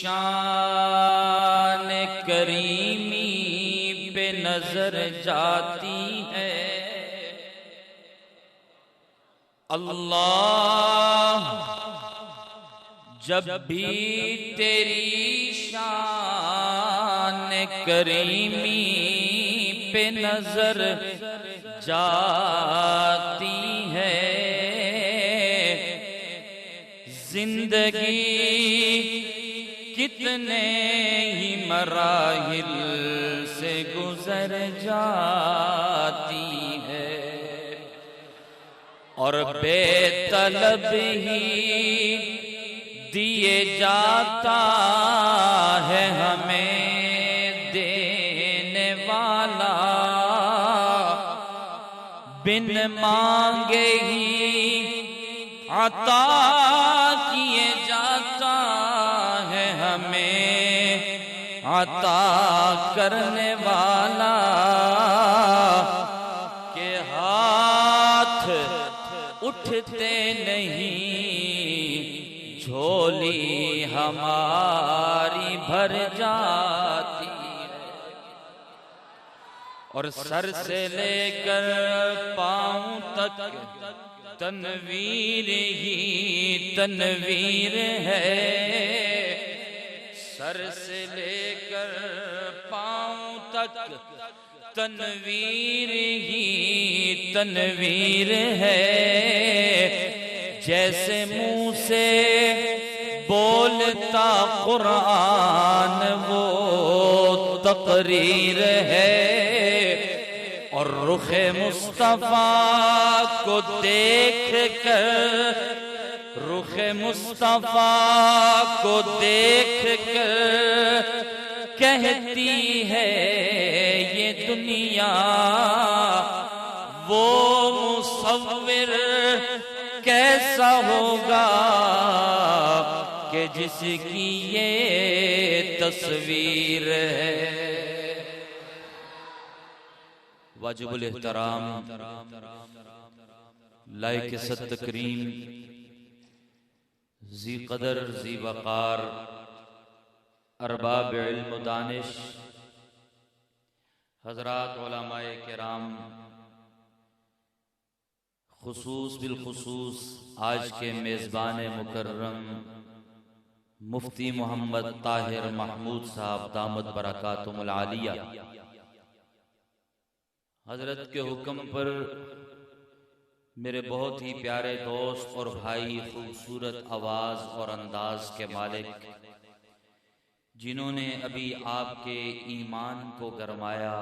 شان کریمی پہ نظر جاتی ہے اللہ، جب بھی تیری شان کریمی پہ نظر جاتی ہے، زندگی کتنے ہی مراحل سے گزر جاتی ہے، اور بے طلب ہی دیے جاتا ہے ہمیں دینے والا، بن مانگے ہی عطا کیے جاتا ہے ہمیں عطا کرنے والا، کہ ہاتھ اٹھتے نہیں جھولی ہماری بھر جاتی ہے، اور سر سے لے کر پاؤں تک تنویر ہی تنویر ہے، سر سے لے کر پاؤں تک تنویر ہی تنویر ہے، جیسے منہ سے بولتا قرآن وہ تقریر ہے، اور رخ مصطفیٰ کو دیکھ کر، رخ مصطفیٰ کو دیکھ کر کہتی ہے یہ دنیا، وہ مصور کیسا ہوگا کہ جس کی یہ تصویر ہے۔ واجب الاحترام، لائق ست تکریم، ذی قدر ذی وقار، ارباب علم و دانش، حضرات علماء کرام، خصوص بالخصوص آج کے میزبان مکرم مفتی محمد طاہر محمود صاحب دامت برکاتہم العالیہ، حضرت کے حکم پر میرے بہت ہی پیارے دوست اور بھائی، خوبصورت آواز اور انداز کے مالک، جنہوں نے ابھی آپ کے ایمان کو گرمایا،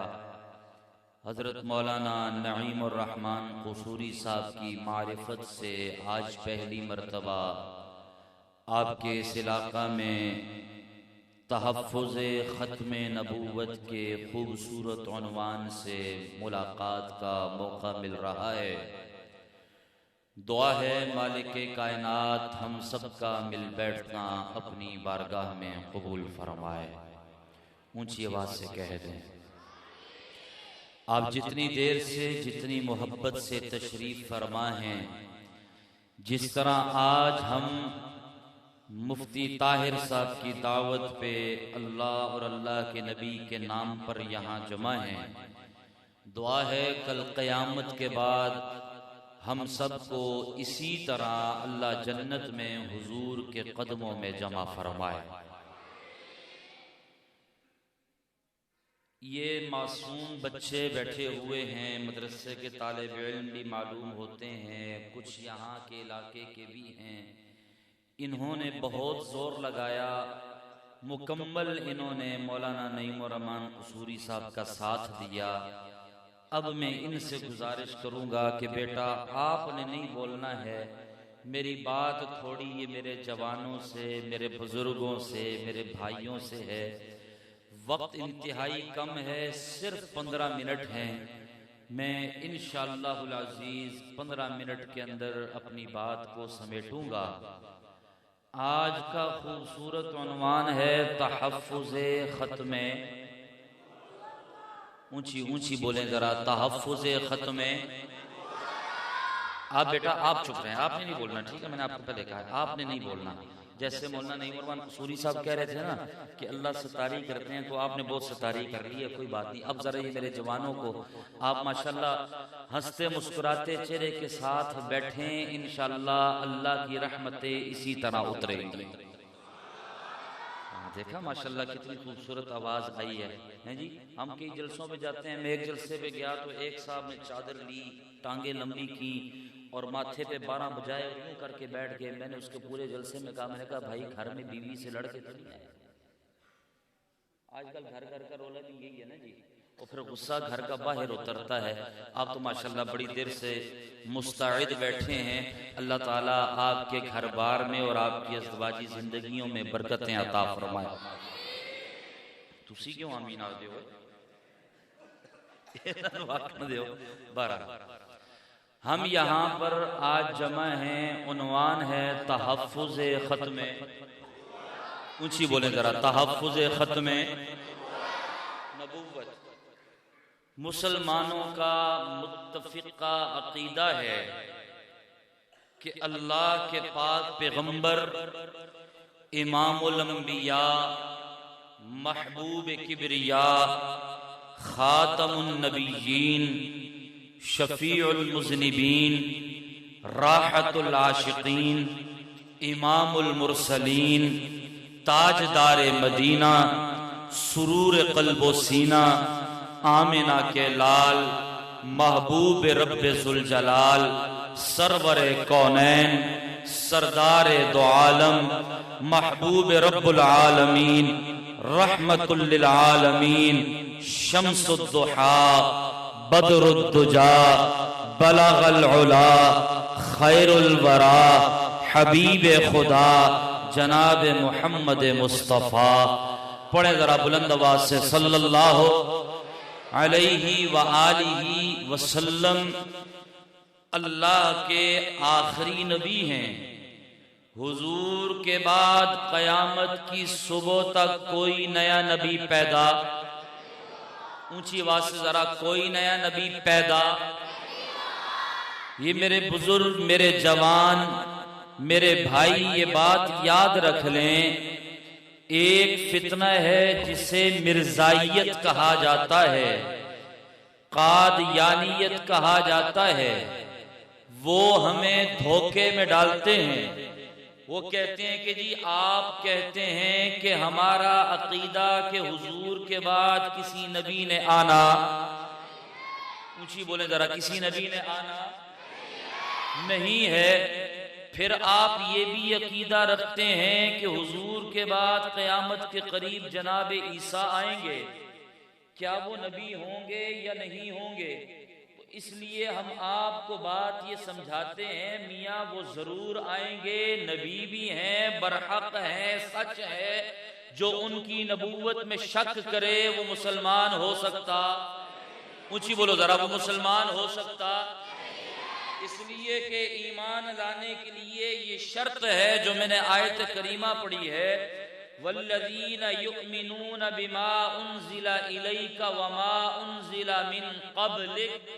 حضرت مولانا نعیم الرحمن قصوری صاحب کی معرفت سے آج پہلی مرتبہ آپ کے اس علاقہ میں تحفظ ختم نبوت کے خوبصورت عنوان سے ملاقات کا موقع مل رہا ہے۔ دعا ہے مالک کائنات ہم سب کا مل بیٹھنا اپنی بارگاہ میں قبول فرمائے۔ اونچی آواز سے کہہ دیں، آپ جتنی دیر سے جتنی محبت سے تشریف فرما ہیں، جس طرح آج ہم مفتی طاہر صاحب کی دعوت پہ اللہ اور اللہ کے نبی کے نام پر یہاں جمع ہیں، دعا ہے کل قیامت کے بعد ہم سب کو اسی طرح اللہ جنت میں حضور کے قدموں میں جمع فرمائے۔ یہ معصوم بچے بیٹھے ہوئے ہیں، مدرسے کے طالب علم بھی معلوم ہوتے ہیں، کچھ یہاں کے علاقے کے بھی ہیں، انہوں نے بہت زور لگایا، مکمل انہوں نے مولانا نعیم الرحمن قصوری صاحب کا ساتھ دیا۔ اب میں ان سے گزارش کروں گا کہ بیٹا آپ نے نہیں بولنا ہے، میری بات تھوڑی یہ میرے جوانوں سے، میرے بزرگوں سے، میرے بھائیوں سے ہے، وقت انتہائی کم ہے، صرف 15 منٹ ہیں، میں انشاءاللہ العزیز 15 منٹ کے اندر اپنی بات کو سمیٹوں گا۔ آج کا خوبصورت عنوان ہے تحفظ ختم، اونچی اونچی بولیں ذرا، تحفظ ختم آپ بیٹا آپ چپ رہے ہیں، آپ نے نہیں بولنا، ٹھیک ہے، میں نے آپ کو پہلے کہا ہے آپ نے نہیں بولنا، جیسے مولانا نعیم الرحمن قصوری صاحب کہہ رہے تھے نا کہ اللہ ستاری کرتے ہیں، تو آپ نے بہت ستاری کر لی ہے، کوئی بات نہیں۔ اب ذرا یہ میرے جوانوں کو آپ ماشاءاللہ ہنستے مسکراتے چہرے کے ساتھ بیٹھیں، انشاءاللہ اللہ کی رحمتیں اسی طرح اتریں گی۔ دیکھا ماشاءاللہ کتنی خوبصورت آواز آئی ہے جی۔ ہم کئی جلسوں پہ جاتے ہیں، میں ایک جلسے پہ گیا تو ایک صاحب نے چادر لی، ٹانگیں لمبی کی اور ماتھے پہ 12 بجائے اور یوں کر کے بیٹھ گئے۔ میں نے اس کے پورے جلسے میں کہا، میں نے کہا بھائی گھر میں بیوی سے لڑ کے تو نہیں آئے؟ آج کل گھر گھر کا رولا بھی یہی ہے نا جی، اور پھر غصہ گھر کا باہر اترتا ہے۔ آپ تو ماشاءاللہ بڑی دیر سے مستعد بیٹھے ہیں، اللہ تعالیٰ آپ کے گھر بار میں اور آپ کی ازدواجی زندگیوں میں برکتیں عطا فرمائے۔ تسی کیوں آمین آ دیو بہرحال ہم یہاں پر آج جمع ہیں، عنوان ہے تحفظ ختم، اونچی بولیں ذرا، تحفظ ختم نبوت۔ مسلمانوں کا متفقہ عقیدہ ہے کہ اللہ کے پاک پیغمبر، امام الانبیاء، محبوب کبریاء، خاتم النبیین، شفیع المذنبین، راحت العاشقین، امام المرسلین، تاجدار مدینہ، سرور قلب و سینہ، آمنہ کے لال، محبوب رب ذوالجلال، سرور کونین، سردار دو عالم، محبوب رب العالمین، رحمت للعالمین، شمس الضحیٰ، بدر الدجا، بلغ العلا، خیر الورا، حبیب خدا، جناب محمد مصطفیٰ۔ پڑھیں ذرا بلند آواز سے، صلی اللہ علیہ وآلہ وسلم۔ اللہ کے آخری نبی ہیں، حضور کے بعد قیامت کی صبح تک کوئی نیا نبی پیدا، اونچی آواز سے ذرا، کوئی نیا نبی پیدا۔ یہ میرے بزرگ، میرے جوان، میرے بھائی یہ بات یاد رکھ لیں، ایک فتنہ ہے جسے مرزائیت کہا جاتا ہے، قادیانیت کہا جاتا ہے۔ وہ ہمیں دھوکے میں ڈالتے ہیں، وہ کہتے ہیں کہ جی آپ کہتے ہیں کہ ہمارا عقیدہ کہ حضور کے بعد کسی نبی نے آنا، اونچی بولیں ذرا، کسی نبی نے آنا نہیں ہے۔ پھر آپ یہ بھی عقیدہ رکھتے ہیں کہ حضور کے بعد قیامت کے قریب جناب عیسیٰ آئیں گے، کیا وہ نبی ہوں گے یا نہیں ہوں گے؟ تو اس لیے ہم آپ کو بات یہ سمجھاتے ہیں، میاں وہ ضرور آئیں گے، نبی بھی ہیں، برحق ہیں، سچ ہے۔ جو ان کی نبوت میں شک کرے وہ مسلمان ہو سکتا؟ اونچی بولو ذرا، وہ مسلمان ہو سکتا؟ اس لیے کہ ایمان لانے کے لیے یہ شرط ہے جو میں نے آیت کریمہ پڑھی ہے، والذین یؤمنون بما انزل الیک وما انزل من قبلک۔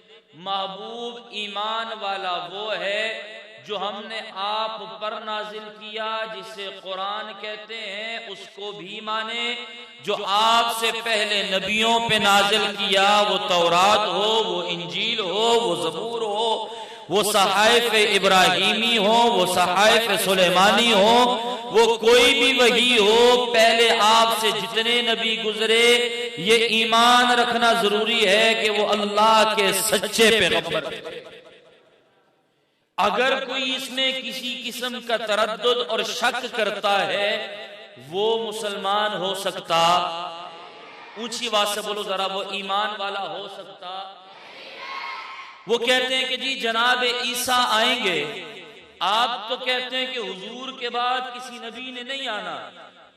محبوب ایمان والا وہ ہے جو ہم نے آپ پر نازل کیا، جسے قرآن کہتے ہیں، اس کو بھی مانے۔ جو آپ سے پہلے نبیوں پہ نازل کیا، وہ تورات ہو، وہ انجیل ہو، وہ زبور ہو، وہ صحائف ابراہیمی ہو، وہ صحائف سلیمانی ہو، وہ کوئی بھی وحی ہو، پہلے آپ سے جتنے نبی گزرے، یہ ایمان رکھنا ضروری ہے کہ وہ اللہ کے سچے پیغمبر ہیں۔ اگر کوئی اس میں کسی قسم کا تردد اور شک کرتا ہے، وہ مسلمان ہو سکتا؟ اونچی آواز سے بولو ذرا، وہ ایمان والا ہو سکتا؟ وہ کہتے ہیں کہ جی جناب عیسیٰ آئیں گے، آپ تو کہتے ہیں کہ حضور کے بعد کسی نبی نے نہیں آنا،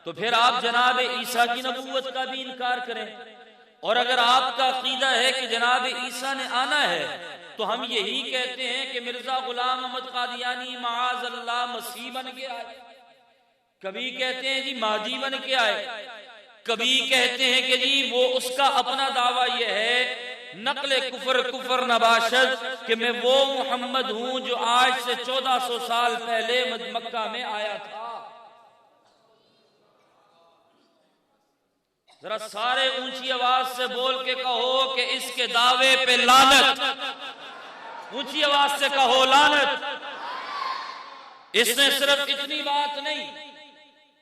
تو پھر آپ جناب عیسیٰ کی نبوت کا بھی انکار کریں۔ اور اگر آپ کا عقیدہ ہے کہ جناب عیسیٰ نے آنا ہے، تو ہم یہی کہتے ہیں کہ مرزا غلام احمد قادیانی معاذ اللہ مسیح بن کے آئے، کبھی کہتے ہیں جی مہدی بن کے آئے، کبھی کہتے ہیں کہ جی وہ اس کا اپنا دعویٰ یہ ہے، نقل کفر نباشد، کہ میں وہ محمد ہوں جو آج سے 1400 سال پہلے مکہ میں آیا تھا۔ ذرا سارے اونچی آواز سے بول کے کہو کہ اس کے دعوے پہ لعنت. اونچی آواز سے کہو لعنت. اس نے صرف اتنی بات نہیں،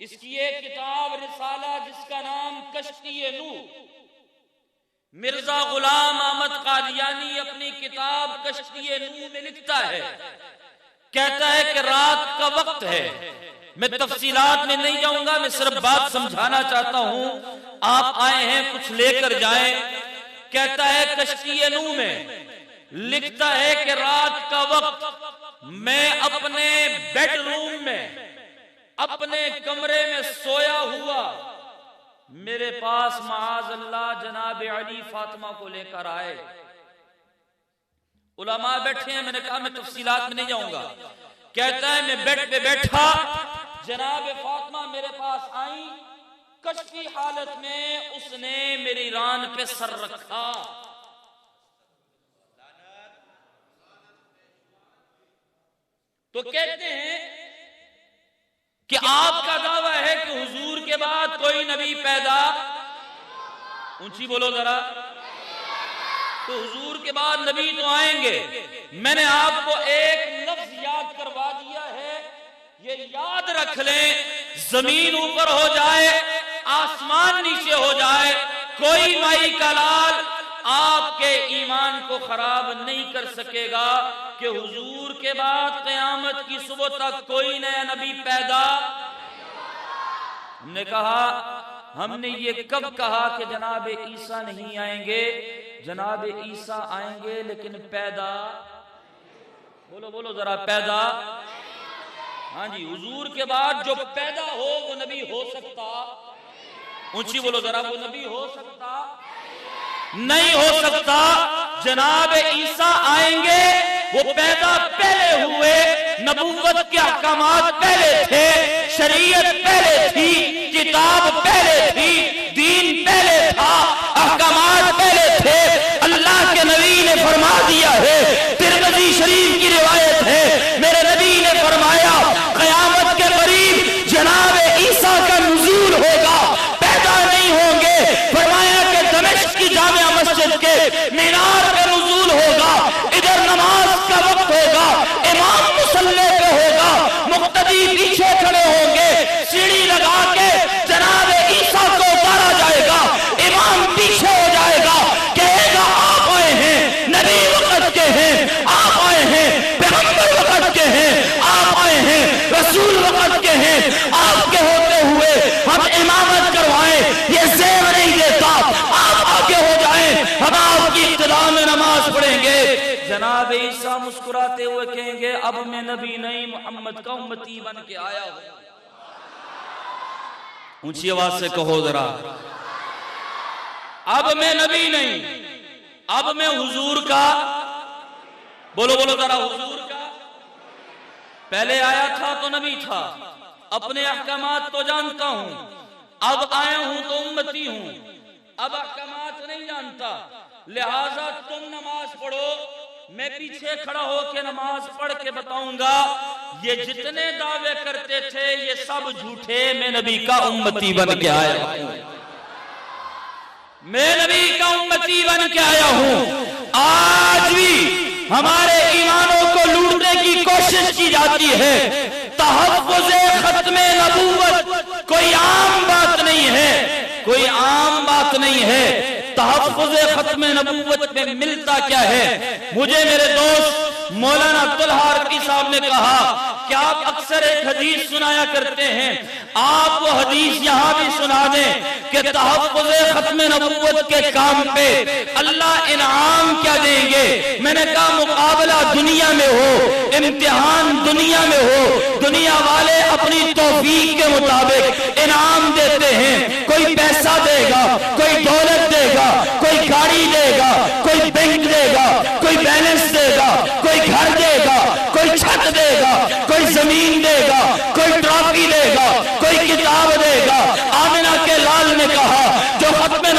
اس کی ایک کتاب رسالہ جس کا نام کشتی نوح، مرزا غلام احمد قادیانی اپنی کتاب کشتی نوح میں لکھتا ہے، کہتا ہے کہ رات کا وقت ہے. میں تفصیلات میں نہیں جاؤں گا، میں صرف بات سمجھانا چاہتا ہوں، آپ آئے ہیں کچھ لے کر جائیں. کہتا ہے کشتی نوح میں لکھتا ہے کہ رات کا وقت میں اپنے بیڈ روم میں اپنے کمرے میں سویا ہوا، میرے پاس معاذ اللہ جناب علی فاطمہ کو لے کر آئے. علماء بیٹھے ہیں، میں نے کہا میں تفصیلات میں نہیں جاؤں گا. کہتا ہے میں بیڈ پہ بیٹھا، جناب فاطمہ میرے پاس آئیں، کشتی حالت میں اس نے میری ران پہ سر رکھا. تو کہتے ہیں کہ آپ کا دعویٰ ہے کہ حضور کے بعد کوئی نبی پیدا، اونچی بولو ذرا، تو حضور کے بعد نبی تو آئیں گے. میں نے آپ کو ایک لفظ یاد کروا دیا ہے، یہ یاد رکھ لیں، زمین اوپر ہو جائے، آسمان نیچے ہو جائے، کوئی مائی کا لال آپ کے ایمان کو خراب نہیں کر سکے گا کہ حضور کے بعد قیامت کی صبح تک کوئی نیا نبی پیدا. ہم نے کہا، ہم نے یہ کب کہا کہ جناب عیسیٰ نہیں آئیں گے؟ جناب عیسیٰ آئیں گے لیکن پیدا، بولو بولو ذرا، پیدا. ہاں جی، حضور کے بعد جو پیدا ہو وہ نبی ہو سکتا، اونچی بولو ذرا، وہ نبی ہو سکتا نہیں ہو سکتا. جناب عیسیٰ آئیں گے، وہ پیدا پہلے ہوئے، نبوت کے احکامات پہلے تھے، شریعت پہلے تھی، کتاب پہلے تھی، دین پہلے تھا، احکامات پہلے تھے. اللہ کے نبی نے فرما دیا ہے، ترمذی شریف کی روایت ہے، میرے نبی نے فرمایا قیامت کے قریب جناب عیسیٰ کا نزول ہوگا، پیدا نہیں ہوں گے. فرمایا کہ دمشق کی جامع مسجد کے مینار پہ نزول ہوگا، ادھر نماز کا وقت ہوگا، امام مصلی پہ ہوگا، مقتدی پیچھے کھڑے ہوں گے، سیڑھی لگا کے جناب عیسیٰ کو اتارا جائے گا، امام پیچھے ہو جائے گا، کہے گا آپ آئے ہیں، نبی وقت کے ہیں، آپ آئے ہیں، پیغمبر وقت کے ہیں، آپ آئے ہیں، رسول وقت کے ہیں، آپ کے ہوتے ہوئے ہم امامت کروائیں، یہ زیب نہیں دیتا، آپ آگے ہو جائیں، ہم آپ کی ابتدا میں نماز پڑھیں گے. جناب عیسیٰ مسکراتے ہوئے کہیں گے اب میں نبی نہیں، محمد کا امتی بن کے آیا ہوں. اونچی آواز سے کہو ذرا، اب میں نبی نہیں، اب میں حضور کا، بولو بولو ذرا، حضور کا. پہلے آیا تھا تو نبی تھا، اپنے احکامات تو جانتا ہوں، اب آیا ہوں تو امتی ہوں، اب احکامات نہیں جانتا، لہٰذا تم نماز پڑھو، میں پیچھے کھڑا ہو کے نماز پڑھ کے بتاؤں گا یہ جتنے دعوے کرتے تھے یہ سب جھوٹے، میں نبی کا امتی بن کے آیا ہوں، میں نبی کا امتی بن کے آیا ہوں. آج بھی ہمارے ایمانوں کو لوٹنے کی کوشش کی جاتی ہے. تحفظ ختم نبوت کوئی عام بات نہیں ہے، کوئی عام بات نہیں ہے. تحفظ ختم نبوت میں ملتا کیا ہے؟ مجھے میرے دوست مولانا طلحہ عرقی صاحب نے کہا کہ آپ اکثر ایک حدیث سنایا کرتے ہیں، آپ وہ حدیث یہاں بھی سنا دیں کہ تحفظ ختم نبوت کے کام پہ اللہ انعام کیا دیں گے. میں نے کہا مقابلہ دنیا میں ہو، امتحان دنیا میں ہو، دنیا والے اپنی توفیق کے مطابق انعام دیتے ہیں، کوئی پیسہ دے گا، کوئی دولت دے گا، کوئی گاڑی دے گا، کوئی بینک دے گا، کوئی بیلنس دے گا، کوئی گھر دے گا، کوئی چھت دے گا، کوئی زمین دے گا، کوئی ٹرافی دے گا، کوئی کتاب دے گا. آمنہ کے لال نے کہا جو ختم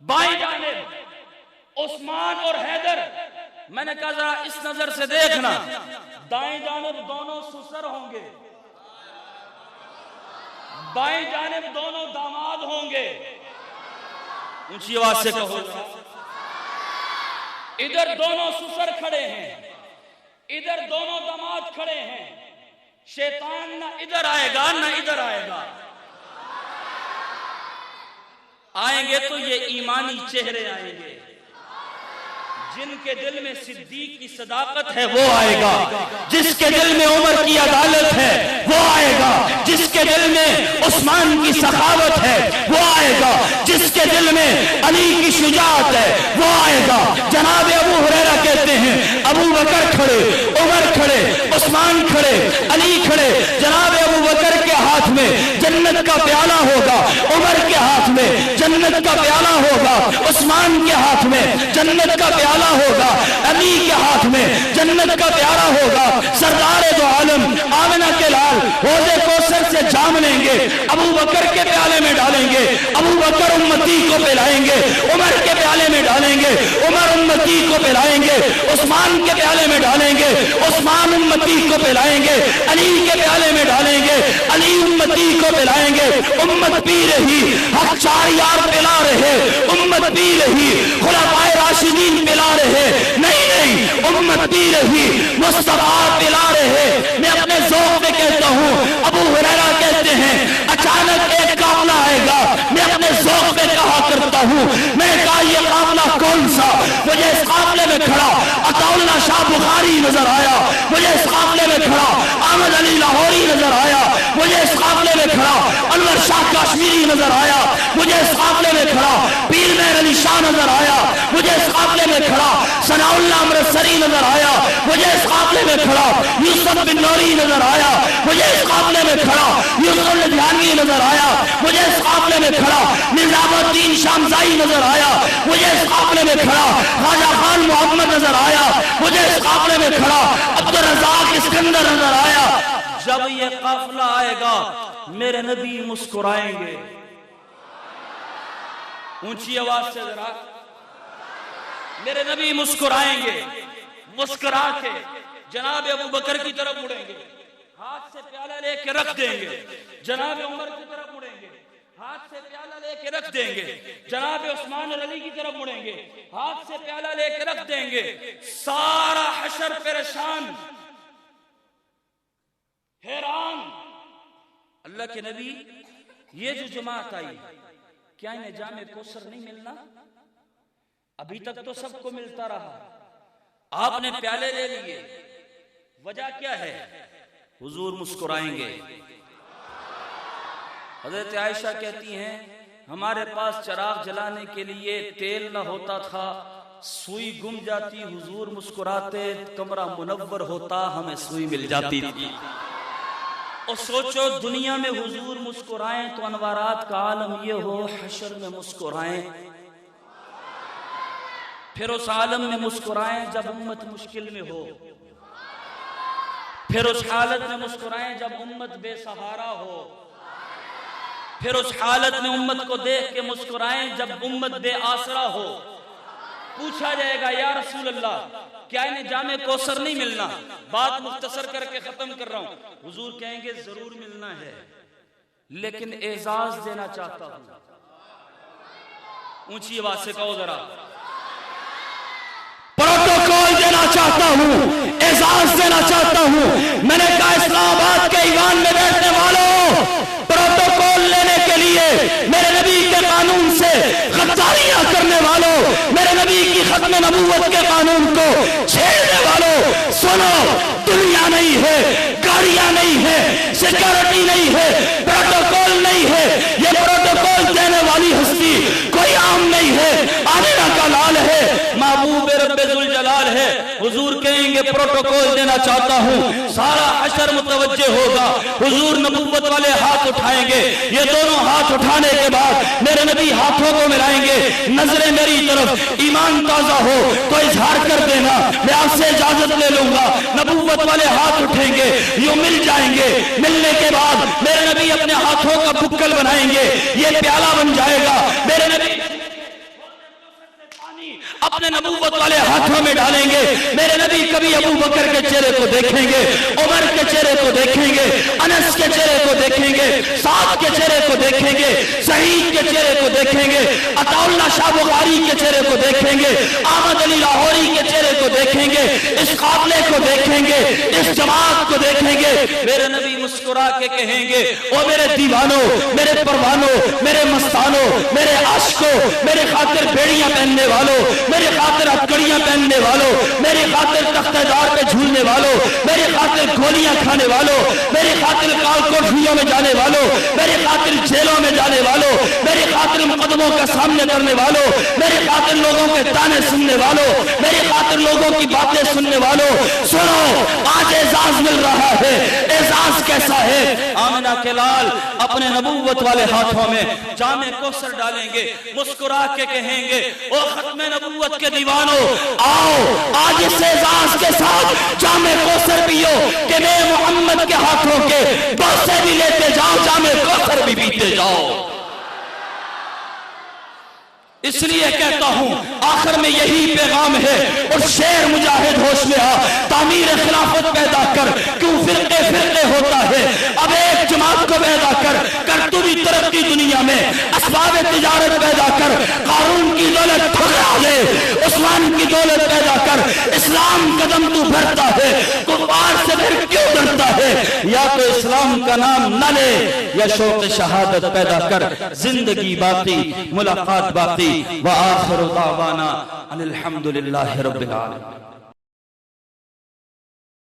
بائیں جانب عثمان اور حیدر، میں نے کہا ذرا اس نظر سے دیکھنا، دائیں جانب دونوں سسر ہوں گے، بائیں جانب دونوں داماد ہوں گے، اونچی آواز سے کہو، ادھر دونوں سسر کھڑے ہیں، ادھر دونوں داماد کھڑے ہیں، شیطان نہ ادھر آئے گا نہ ادھر آئے گا، آئیں گے تو یہ ایمانی چہرے آئیں گے، جن کے دل میں صدیق کی صداقت ہے وہ آئے گا، جس کے دل میں عمر کی عدالت ہے وہ آئے گا، جس کے دل میں عثمان کی سخاوت ہے وہ آئے گا، جس کے دل میں علی کی شجاعت ہے وہ آئے گا۔ جناب ابو ہریرہ کہتے ہیں ابو بکر کھڑے، عمر کھڑے، عثمان کھڑے، علی کھڑے، جناب ابو بکر کے ہاتھ میں جنت کا پیالہ ہوگا، عمر کے ہاتھ میں جنت کا پیالہ ہوگا، عثمان کے ہاتھ میں جنت کا پیالہ ہوگا، علی کے ہاتھ میں جنت کا پیالہ ہوگا، سردار دو عالم آمنہ کے لال حوض کوثر سے جام لیں گے، ابو بکر کے پیالے میں ڈالیں گے، ابو بکر امتی کو پلائیں گے، عمر کے پیالے میں ڈالیں گے، عمر امتی کو پلائیں گے، عثمان کے پیالے میں ڈالیں گے، عثمان امتی کو پلائیں گے، علی کے پیالے میں ڈالیں گے، علی امتی کو پلائیں گے، امت پی رہی، حق چار یار پلا رہے، امت پی رہی، خلفائے راشدین پلا رہے، نہیں امت پی رہی، مصطفیٰ پلا رہے۔ میں اپنے ذوق میں کہتا ہوں، ابو ہریرہ کہتے ہیں اچانک ایک قافلہ آئے گا، میں اپنے ذوق میں کہا کرتا ہوں، میں نے کہا یہ قافلہ کون سا؟ مجھے اس قافلے میں کھڑا عطاءاللہ شاہ بخاری نظر آیا، مجھے اس قافلے میں کھڑا احمد علی لاہوری نظر آیا، مجھے اس قافلے میں کھڑا انور شاہ کاشمیری نظر آیا، مجھے اس قافلے میں کھڑا پیر مہر علی شاہ نظر آیا، مجھے اس قافلے میں کھڑا ثناء اللہ امرتسری نظر آیا، مجھے اس قافلے میں کھڑا یوسف بن نوری نظر آیا، مجھے اس قافلے میں کھڑا یوسف لدھیانوی نظر آیا، مجھے اس قافلے میں کھڑا نظام الدین شامزائی نظر آیا، مجھے اس قافلے میں کھڑا خواجہ خان محمد نظر آیا، مجھے اس قافلے میں کھڑا عبدالرزاق اسکندر نظر آیا۔ جب یہ قافلہ آئے گا میرے نبی مسکرائیں گے، اونچی آواز سے ذرا، میرے نبی مسکرائیں گے، مسکرا کے جناب ابو بکر کی طرف مڑیں گے، ہاتھ سے پیالہ لے کے رکھ دیں گے، جناب عمر کی طرف مڑیں گے، ہاتھ سے پیالہ لے کے رکھ دیں گے، جناب عثمان اور علی کی طرف مڑیں گے، ہاتھ سے پیالہ لے کے رکھ دیں گے، سارا حشر پریشان حیران۔ اللہ کے نبی یہ جو جماعت آئی کیا انہیں جام کوثر نہیں ملنا؟ ابھی تک تو سب کو ملتا رہا، آپ نے پیالے لے لیے، وجہ کیا ہے؟ حضور مسکرائیں گے۔ حضرت عائشہ کہتی ہیں ہمارے پاس چراغ جلانے کے لیے تیل نہ ہوتا تھا، سوئی گم جاتی، حضور مسکراتے، کمرہ منور ہوتا، ہمیں سوئی مل جاتی تھی۔ اور سوچو دنیا میں حضور مسکرائیں تو انوارات کا عالم یہ ہو، حشر میں مسکرائیں، پھر اس عالم میں مسکرائیں جب امت مشکل میں ہو، پھر اس حالت میں مسکرائیں جب امت بے سہارا ہو، پھر اس حالت میں امت کو دیکھ کے مسکرائیں جب امت بے آسرا ہو۔ پوچھا جائے گا یا رسول اللہ کیا انہیں جام کوثر نہیں ملنا؟ بات مختصر کر کے ختم کر رہا ہوں۔ حضور کہیں گے ضرور ملنا ہے، لیکن اعزاز دینا چاہتا ہوں۔ اونچی آواز سے کہو ذرا، پروٹوکول دینا چاہتا ہوں، اعزاز دینا چاہتا ہوں۔ میں نے کہا اسلام آباد کے ایوان میں بیٹھنے والوں، پروٹوکول لینے کے لیے میرے نبی کے قانون سے غداریاں کرنے والوں، میرے نبی کی ختم نبوت کے قانون کو چھیڑنے والوں، سنو، دنیا نہیں ہے، گاڑیاں نہیں ہے، سیکورٹی نہیں ہے، پروٹوکول نہیں ہے، یہ پروٹوکول دینے والی ہستی کوئی عام نہیں ہے، آمینہ کا لال ہے، محبوب رب ذوالجلال ہے۔ حضور کہیں گے پروٹوکول دینا چاہتا ہوں، سارا حشر متوجہ ہوگا، حضور نبوت والے ہاتھ اٹھائیں گے، یہ دونوں ہاتھ اٹھانے کے بعد میرے نبی ہاتھوں کو ملائیں گے، نظریں میری طرف، ایمان تازہ ہو تو اظہار کر دینا، میں آپ سے اجازت لے لوں گا۔ نبوت والے ہاتھ اٹھیں گے، یوں مل جائیں گے، ملنے کے بعد میرے نبی اپنے ہاتھوں کا بکل بنائیں گے، یہ پیالہ بن جائے گا، میرے نبی اپنے نبوت والے ہاتھوں میں ڈالیں گے، میرے نبی کبھی ابو بکر کے چہرے کو دیکھیں گے، عمر کے چہرے کو دیکھیں گے، انس کے چہرے کو دیکھیں گے، سعد کے چہرے کو دیکھیں گے، سعید کے چہرے کو دیکھیں گے، عطا اللہ شاہ بخاری کے چہرے کو دیکھیں گے، احمد علی لاہوری کے چہرے کو دیکھیں گے، اس قافلے کو دیکھیں گے، اس جماعت کو دیکھیں گے، میرے نبی مسکرا کے کہیں گے، او میرے دیوانوں، میرے پروانوں، میرے مستانوں، میرے عاشقوں، میرے خاطر بیڑیاں پہننے والوں، میرے خاطر ہتھکڑیاں پہننے والوں، میرے خاطر تختہ دار پہ جھولنے والوں، میرے خاطر گولیاں کھانے والوں، میرے خاطر کال کوٹھیوں میں جانے والوں، میرے خاطر جیلوں میں جانے والوں، میرے خاطر مقدموں کا سامنے کرنے والوں، میرے خاطر لوگوں کے تانے سننے والوں، میرے خاطر لوگوں کی باتیں سننے والوں، سنو آج اعزاز مل رہا ہے۔ اعزاز کیسا ہے؟ آمنہ کے لال اپنے نبوت والے ہاتھوں میں جام کوثر ڈالیں گے، مسکرا کے کہیں گے، او ختم نبوت کے دیوانوں، آؤ آج اس اعزاز کے ساتھ جام کوثر پیو کہ میں محمد کے ہاتھوں کے بوسے بھی لیتے جاؤ، جام کوثر بھی پیتے جاؤ۔ اس لیے کہتا ہوں آخر میں یہی پیغام ہے، اور شیر مجاہد ہوش میں آ، تعمیر خلافت پیدا کر، کیوں فرقے فرقے ہوتا ہے، اب ایک جماعت کو پیدا کر تو بھی ترقی دنیا میں، اسباب تجارت پیدا کر، قارون کی دولت ٹھکرا دے، عثمان کی دولت پیدا کر، اسلام قدم تو بھرتا ہے، کفار سے پھر کیوں ڈرتا ہے، یا تو اسلام کا نام نہ لے یا شوق شہادت پیدا کر، زندگی باقی ملاقات باقی، وآخر دعوانا ان الحمدللہ رب العالمین۔